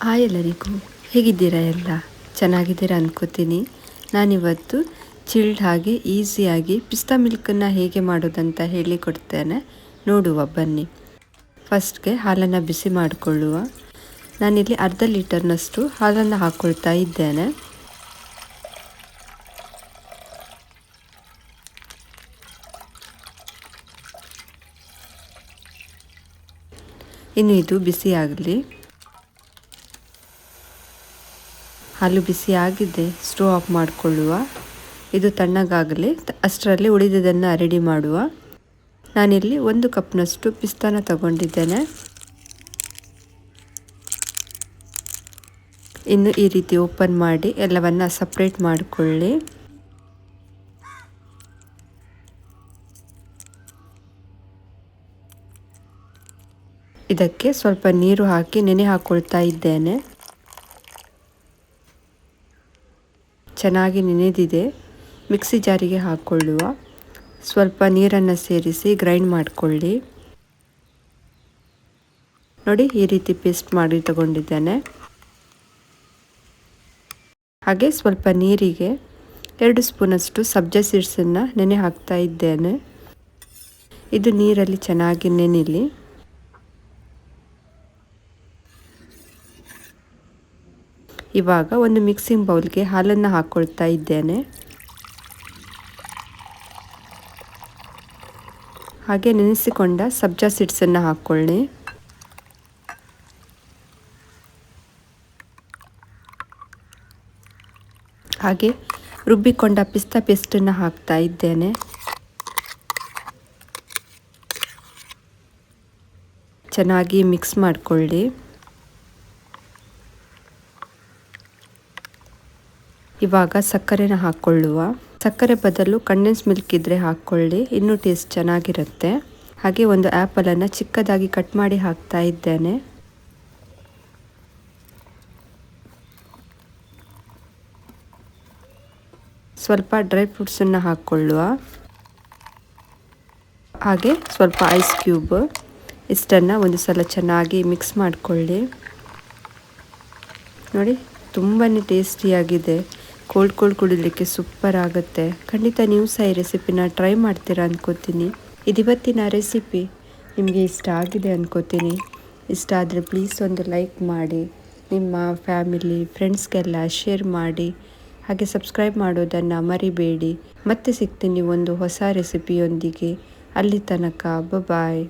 Hi ಎಲ್ಲರಿಗೂ, ಹೇಗಿದ್ದೀರಾ? ಎಲ್ಲ ಚೆನ್ನಾಗಿದ್ದೀರಾ ಅಂದ್ಕೋತೀನಿ. ನಾನಿವತ್ತು ಚಿಲ್ಡ್ ಹಾಗೆ ಈಸಿಯಾಗಿ ಪಿಸ್ತಾ ಮಿಲ್ಕನ್ನು ಹೇಗೆ ಮಾಡೋದಂತ ಹೇಳಿಕೊಡ್ತೇನೆ, ನೋಡುವ ಬನ್ನಿ. ಫಸ್ಟ್ಗೆ ಹಾಲನ್ನು ಬಿಸಿ ಮಾಡಿಕೊಳ್ಳುವ. ನಾನಿಲ್ಲಿ ಅರ್ಧ ಲೀಟರ್ನಷ್ಟು ಹಾಲನ್ನು ಹಾಕ್ಕೊಳ್ತಾ ಇದ್ದೇನೆ. ಇನ್ನು ಇದು ಬಿಸಿಯಾಗಲಿ. ಹಾಲು ಬಿಸಿ ಆಗಿದೆ, ಸ್ಟವ್ ಆಫ್ ಮಾಡಿಕೊಳ್ಳುವ. ಇದು ತಣ್ಣಗಾಗಲಿ, ಅಷ್ಟರಲ್ಲಿ ಉಳಿದಿದ್ದನ್ನು ರೆಡಿ ಮಾಡುವ. ನಾನಿಲ್ಲಿ 1 ಕಪ್ನಷ್ಟು ಪಿಸ್ತಾನ ತಗೊಂಡಿದ್ದೇನೆ. ಇನ್ನು ಈ ರೀತಿ ಓಪನ್ ಮಾಡಿ ಎಲ್ಲವನ್ನು ಸಪ್ರೇಟ್ ಮಾಡಿಕೊಳ್ಳಿ. ಇದಕ್ಕೆ ಸ್ವಲ್ಪ ನೀರು ಹಾಕಿ ನೆನೆ ಹಾಕ್ಕೊಳ್ತಾ ಇದ್ದೇನೆ. ಚೆನ್ನಾಗಿ ನೆನೆದಿದೆ. ಮಿಕ್ಸಿ ಜಾರಿಗೆ ಹಾಕ್ಕೊಳ್ಳುವ. ಸ್ವಲ್ಪ ನೀರನ್ನು ಸೇರಿಸಿ ಗ್ರೈಂಡ್ ಮಾಡಿಕೊಳ್ಳಿ. ನೋಡಿ, ಈ ರೀತಿ ಪೇಸ್ಟ್ ಮಾಡಿ ತಗೊಂಡಿದ್ದೇನೆ. ಹಾಗೆ ಸ್ವಲ್ಪ ನೀರಿಗೆ 2 ಸ್ಪೂನಷ್ಟು ಸಬ್ಜಾ ಸೀಡ್ಸನ್ನು ನೆನೆ ಹಾಕ್ತಾ ಇದ್ದೇನೆ. ಇದು ನೀರಲ್ಲಿ ಚೆನ್ನಾಗಿ ನೆನೆಯಲಿ. ಇವಾಗ ಒಂದು ಮಿಕ್ಸಿಂಗ್ ಬೌಲ್ಗೆ ಹಾಲನ್ನು ಹಾಕ್ಕೊಳ್ತಾ ಇದ್ದೇನೆ. ಹಾಗೆ ನೆನೆಸಿಕೊಂಡ ಸಬ್ಜಾ ಸೀಡ್ಸನ್ನು ಹಾಕ್ಕೊಳ್ಳಿ. ಹಾಗೆ ರುಬ್ಬಿಕೊಂಡ ಪಿಸ್ತಾ ಪೇಸ್ಟನ್ನು ಹಾಕ್ತಾ ಇದ್ದೇನೆ. ಚೆನ್ನಾಗಿ ಮಿಕ್ಸ್ ಮಾಡಿಕೊಳ್ಳಿ. ಇವಾಗ ಸಕ್ಕರೆನ ಹಾಕ್ಕೊಳ್ಳುವ. ಸಕ್ಕರೆ ಬದಲು ಕಂಡೆನ್ಸ್ ಮಿಲ್ಕ್ ಇದ್ದರೆ ಹಾಕ್ಕೊಳ್ಳಿ, ಇನ್ನೂ ಟೇಸ್ಟ್ ಚೆನ್ನಾಗಿರುತ್ತೆ. ಹಾಗೆ ಒಂದು ಆ್ಯಪಲನ್ನು ಚಿಕ್ಕದಾಗಿ ಕಟ್ ಮಾಡಿ ಹಾಕ್ತಾ ಇದ್ದೇನೆ. ಸ್ವಲ್ಪ ಡ್ರೈ ಫ್ರೂಟ್ಸನ್ನು ಹಾಕ್ಕೊಳ್ಳುವ. ಹಾಗೆ ಸ್ವಲ್ಪ ಐಸ್ ಕ್ಯೂಬ್, ಇಷ್ಟನ್ನು ಒಂದು ಸಲ ಚೆನ್ನಾಗಿ ಮಿಕ್ಸ್ ಮಾಡಿಕೊಳ್ಳಿ. ನೋಡಿ, ತುಂಬಾ ಟೇಸ್ಟಿಯಾಗಿದೆ. ಕೋಲ್ಡ್ ಕುಡಿಲಿಕ್ಕೆ ಸೂಪರ್ ಆಗುತ್ತೆ. ಖಂಡಿತ ನೀವು ಸಹ ಈ ರೆಸಿಪಿನ ಟ್ರೈ ಮಾಡ್ತೀರಾ ಅಂದ್ಕೋತೀನಿ. ಇವತ್ತಿನ ರೆಸಿಪಿ ನಿಮಗೆ ಇಷ್ಟ ಆಗಿದೆ ಅಂದ್ಕೋತೀನಿ. ಇಷ್ಟ ಆದರೆ ಪ್ಲೀಸ್ ಒಂದು ಲೈಕ್ ಮಾಡಿ, ನಿಮ್ಮ ಫ್ಯಾಮಿಲಿ ಫ್ರೆಂಡ್ಸ್ಗೆಲ್ಲ ಶೇರ್ ಮಾಡಿ. ಹಾಗೆ ಸಬ್ಸ್ಕ್ರೈಬ್ ಮಾಡೋದನ್ನು ಮರಿಬೇಡಿ. ಮತ್ತೆ ಸಿಗ್ತೀನಿ ಒಂದು ಹೊಸ ರೆಸಿಪಿಯೊಂದಿಗೆ. ಅಲ್ಲಿ ತನಕ ಬಾಯ್.